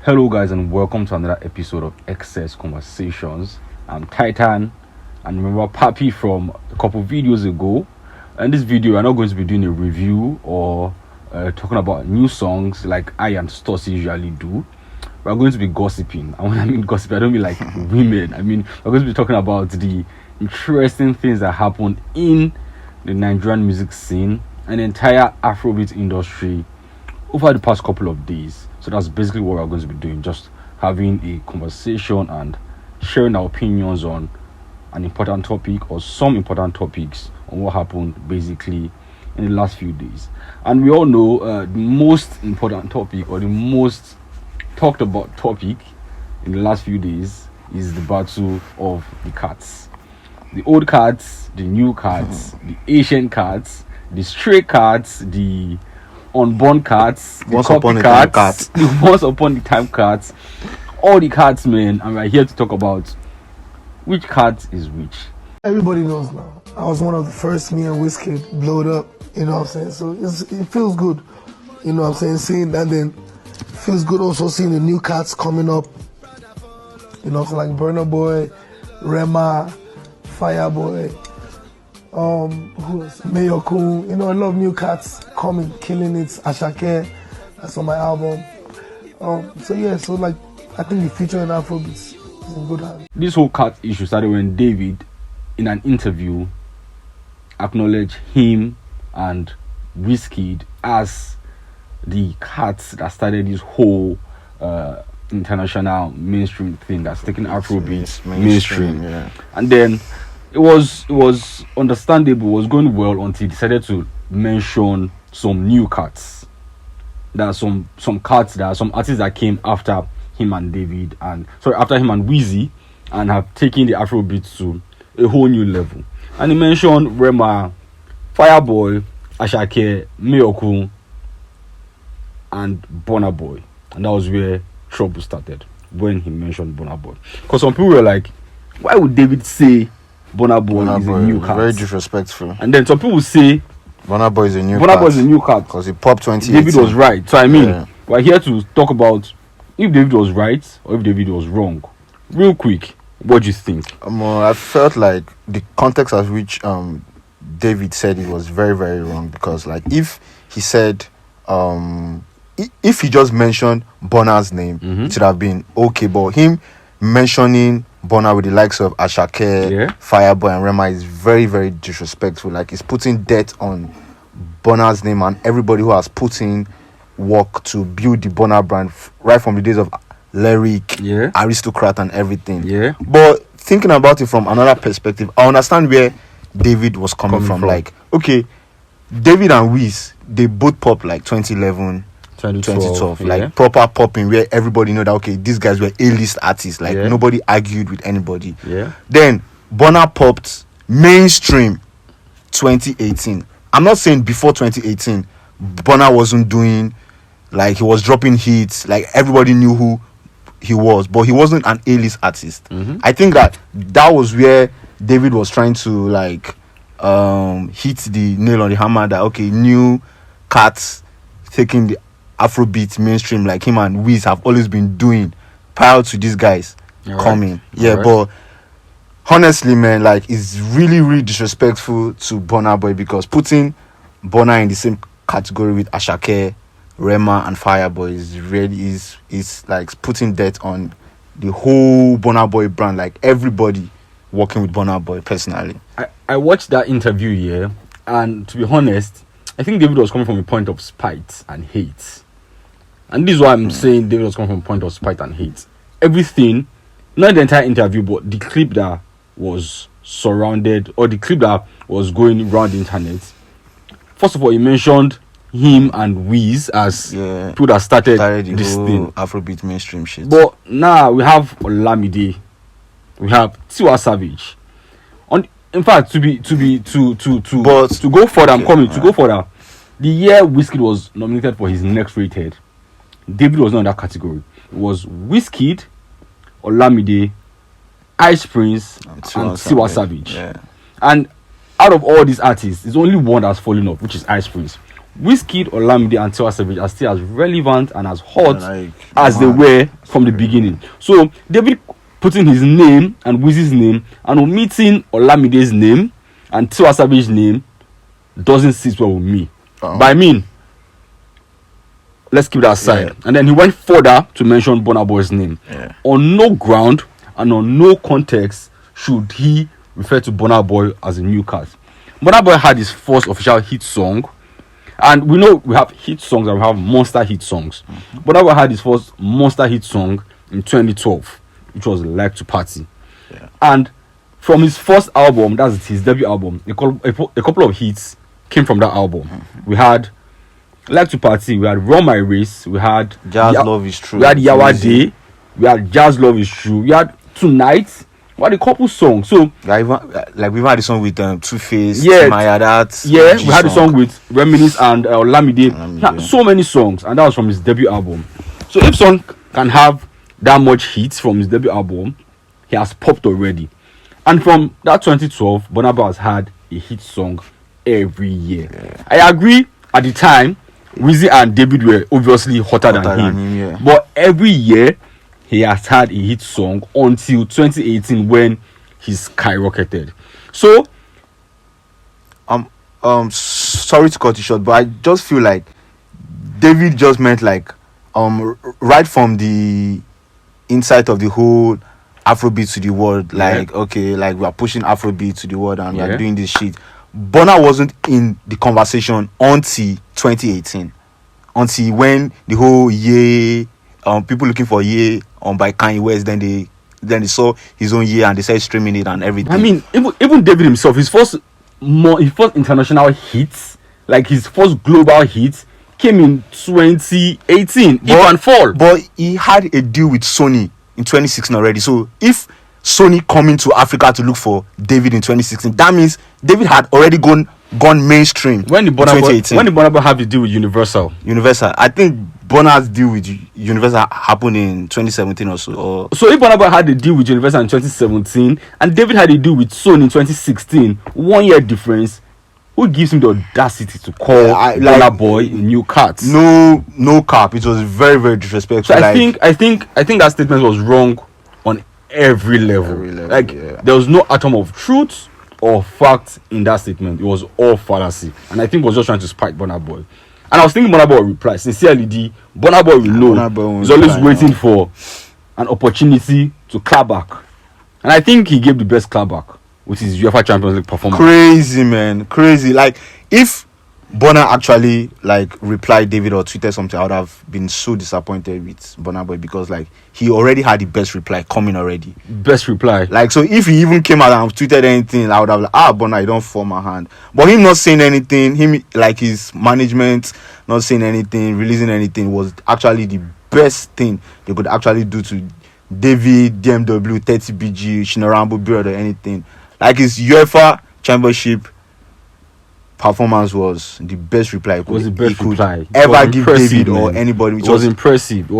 Hello, guys, and welcome to another episode of Excess Conversations. I'm Titan, and remember Papi from a couple videos ago. In this video, I'm not going to be doing a review or talking about new songs like I and Stossy usually do. We're going to be gossiping. And when I mean gossip, I don't mean like women. I mean, we're going to be talking about the interesting things that happened in the Nigerian music scene and the entire Afrobeat industry over the past couple of days. So that's basically what we're going to be doing, just having a conversation and sharing our opinions on an important topic or some important topics on what happened basically in the last few days. And we all know the most important topic or the most talked about topic in the last few days is the battle of the cats. The old cats, the new cats, the Asian cats, the stray cats, the unborn cats, the copycats, the once upon the time cats, all the cats, man. And we're here to talk about which cat is which. Everybody knows now. I was one of the first, me and Wizkid blowed up, you know what I'm saying? So it feels good, you know what I'm saying? Seeing that, then it feels good also seeing the new cats coming up, you know, so like Burna Boy, Rema, Fireboy, who else? Mayokun, you know, a lot of new cats coming, killing it. Asake, that's on my album. So like I think the future in Afrobeat is in good hands. This whole cat issue started when David, in an interview, acknowledged him and Wizkid as the cats that started this whole international mainstream thing that's taking Afrobeat mainstream. Yeah. And then it was understandable, it was going well until he decided to mention some new cats. There are some cats, there are some artists that came after him and David, after him and Wheezy, and have taken the Afrobeat to a whole new level. And he mentioned Rema, Fireboy, Asake, Mayokun, and Burna Boy. And that was where trouble started, when he mentioned Burna Boy. Because some people were like, why would David say Burna Boy is a new cat? Very disrespectful. And then some people say Burna Boy is a new cat because he popped 2018. David was right. So I mean, we're here to talk about if David was right or if David was wrong. Real quick, what do you think? I felt like the context at which David said it was very, very wrong, because like if he said if he just mentioned Burna's name, it would have been okay, but him mentioning Burna with the likes of Asake, Fireboy, and Rema is very, very disrespectful. Like, he's putting dirt on Burna's name and everybody who has put in work to build the Burna brand right from the days of Lyric, Aristocrat, and everything. Yeah. But thinking about it from another perspective, I understand where David was coming from. Like, okay, David and Wiz, they both popped like 2011. 2012, like proper popping, where everybody know that okay, these guys were A-list artists, like nobody argued with anybody. Then Burna popped mainstream 2018. I'm not saying before 2018 Burna wasn't doing, like, he was dropping hits, like everybody knew who he was, but he wasn't an A-list artist. I think that was where David was trying to like hit the nail on the hammer, that okay, new cats taking the Afrobeat mainstream, like him and Wiz have always been doing prior to these guys coming. But honestly, man, like, it's really, really disrespectful to Burna Boy, because putting Burna in the same category with Asake, Rema, and Fireboy is like putting dirt on the whole Burna Boy brand, like everybody working with Burna Boy personally. I watched that interview here, and to be honest, I think David was coming from a point of spite and hate. And this is why I'm saying David was coming from a point of spite and hate. Everything, not the entire interview, but the clip that was surrounded, or the clip that was going around the internet. First of all, he mentioned him and Wiz as people that started this thing, Afrobeat mainstream shit. But now we have Olamide, we have Tiwa Savage. In fact, to go further, to go further, the year Wizkid was nominated for his Next Rated, David was not in that category. It was Wizkid, Olamide, Ice Prince, and Tiwa Savage. And out of all these artists, there's only one that's fallen off, which is Ice Prince. Wizkid, Olamide, and Tiwa Savage are still as relevant and as hot Like, as they were from the beginning. So David putting his name and Wiz's name and omitting Olamide's name and Tiwa Savage's name doesn't sit well with me. But I mean, let's keep that aside. Yeah. And then he went further to mention Burna Boy's name. Yeah. On no ground and on no context should he refer to Burna Boy as a new cat. Burna Boy had his first official hit song, and we know we have hit songs and we have monster hit songs. Burna Boy had his first monster hit song in 2012, which was Like to Party. Yeah. And from his first album, that's his debut album, a couple of hits came from that album. We had Like to Party, we had Run My Race, we had Jazz Love Is True, we had Yawa Easy. Day, we had Jazz Love Is True, we had Tonight, we had a couple songs. So like we've had a song with Two-Face, Yeah. Maya, that we had a song with Reminisce and Olamide. Olamide. He had so many songs, and that was from his debut album. So if someone can have that much hits from his debut album, he has popped already. And from that 2012, Burna Boy has had a hit song every year. Yeah. I agree, at the time, Wizzy and David were obviously hotter than him. Yeah. But every year, he has had a hit song until 2018 when he skyrocketed. So, sorry to cut you short, but I just feel like David just meant like right from the insight of the whole Afrobeat to the world, like okay, like we are pushing Afrobeat to the world and we are doing this shit. Burna wasn't in the conversation until 2018, until when the whole people looking for by Kanye West, then they saw his own and they started streaming it and everything. I mean, even David himself, his first international hits, like his first global hit, came in 2018. Even Fall. But he had a deal with Sony in 2016 already. So if Sony coming to Africa to look for David in 2016, that means David had already gone mainstream. When the Burna Boy have to deal with Universal? I think Burna's deal with Universal happened in 2017 or so. So if Burna Boy had a deal with Universal in 2017 and David had a deal with Sony in 2016, 1 year difference, who gives him the audacity to call Burna Boy a new cat? No cap. It was very, very disrespectful. So I think that statement was wrong on every level. There was no atom of truth or fact in that statement. It was all fallacy, and I think he was just trying to spite Burna Boy. And I was thinking Burna Boy would reply sincerely. Burna Boy will know. He's always waiting for an opportunity to clap back, and I think he gave the best clap back with his UEFA Champions League performance. Crazy, man, crazy. Like if Burna actually like replied David or tweeted something, I would have been so disappointed with Burna Boy because like he already had the best reply coming already. Best reply. Like so if he even came out and tweeted anything, I would have like, Burna, you don't fall my hand. But him not saying anything, like his management not saying anything, releasing anything was actually the best thing they could actually do to David, DMW, 30BG, Shinorambo Beard or anything. Like his UEFA Championship performance was the best reply. He could ever give David or anybody. It was impressive.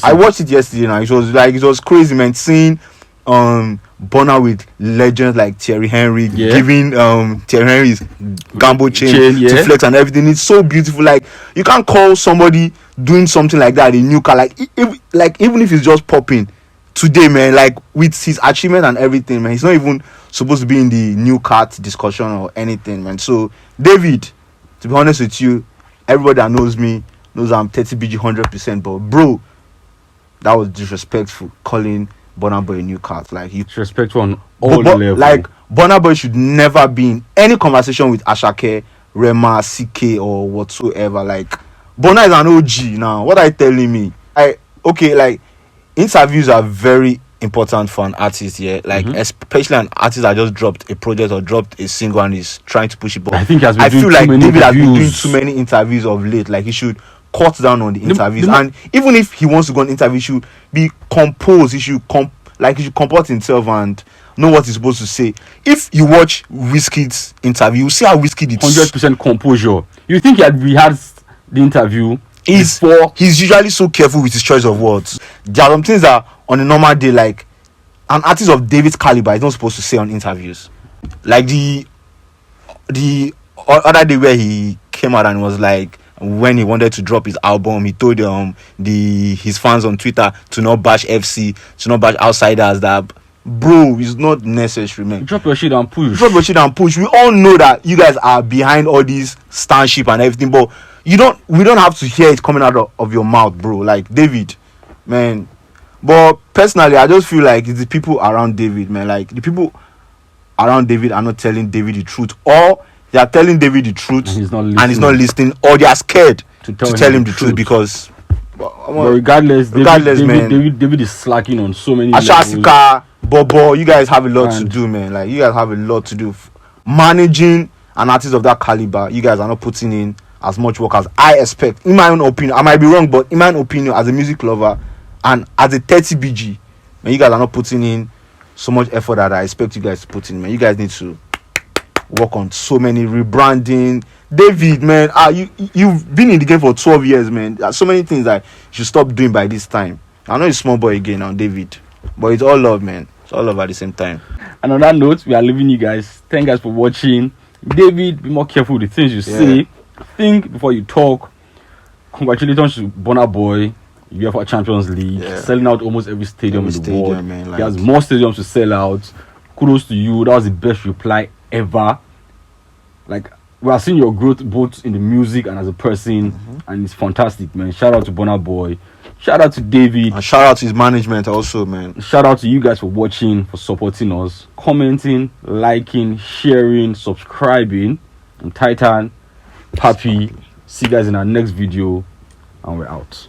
I watched it yesterday now. It was crazy, man. Seeing Burna with legends like Thierry Henry giving Thierry Henry's Gambo chain to flex and everything. It's so beautiful. Like you can't call somebody doing something like that a new car. Even if it's just popping today, man, like with his achievement and everything, man, he's not even supposed to be in the new cat discussion or anything, man. So David, to be honest with you, everybody that knows me knows I'm 30BG 100%, but bro, that was disrespectful calling Burna Boy a new cat. Like he disrespectful on all levels. Like Burna Boy should never be in any conversation with Asake, Rema, CK or whatsoever. Like Burna is an OG now. What are you telling me? Like interviews are very important for an artist, especially an artist that just dropped a project or dropped a single and is trying to push it. But I feel like David has been doing too many interviews of late. Like he should cut down on the interviews, and even if he wants to go on interview, he should be composed. He should comport himself and know what he's supposed to say. If you watch Wizkid's interview, you see how Wizkid is 100% composure. You think he had rehearsed the interview? He's usually so careful with his choice of words. There are some things that on a normal day, like an artist of David's caliber is not supposed to say on interviews. Like the other day where he came out and was like, when he wanted to drop his album, he told his fans on Twitter to not bash FC, to not bash outsiders. That, bro, it's not necessary, man. Drop your shit and push. Drop your shit and push. We all know that you guys are behind all these stanship and everything, but we don't have to hear it coming out of your mouth, bro. Like David, man. But personally, I just feel like it's the people around David, man. Like the people around David are not telling David the truth, or they are telling David the truth and he's not listening, or they are scared to tell him the truth because. But regardless, David is slacking on so many Asake, Bobo, you guys have a lot to do, man. Like you guys have a lot to do. Managing an artist of that caliber, you guys are not putting in as much work as I expect. In my own opinion, I might be wrong, but in my own opinion, as a music lover and as a 30 BG, man, you guys are not putting in so much effort that I expect you guys to put in, man. You guys need to work on so many rebranding. David, man, you've been in the game for 12 years, man. There's so many things that you should stop doing by this time. I know you're small boy again now, David, but it's all love, man. It's all love at the same time. And on that note, we are leaving you guys. Thank you guys for watching. David, be more careful with the things you say. Think before you talk. Congratulations to Burna Boy, UEFA Champions League, selling out almost every stadium in the world. Man, like, he has more stadiums to sell out. Kudos to you. That was the best reply ever. Like, we are seeing your growth both in the music and as a person, and it's fantastic, man. Shout out to Burna Boy. Shout out to David. And shout out to his management also, man. Shout out to you guys for watching, for supporting us, commenting, liking, sharing, subscribing. I'm Titan, Papi. See you guys in our next video, and we're out.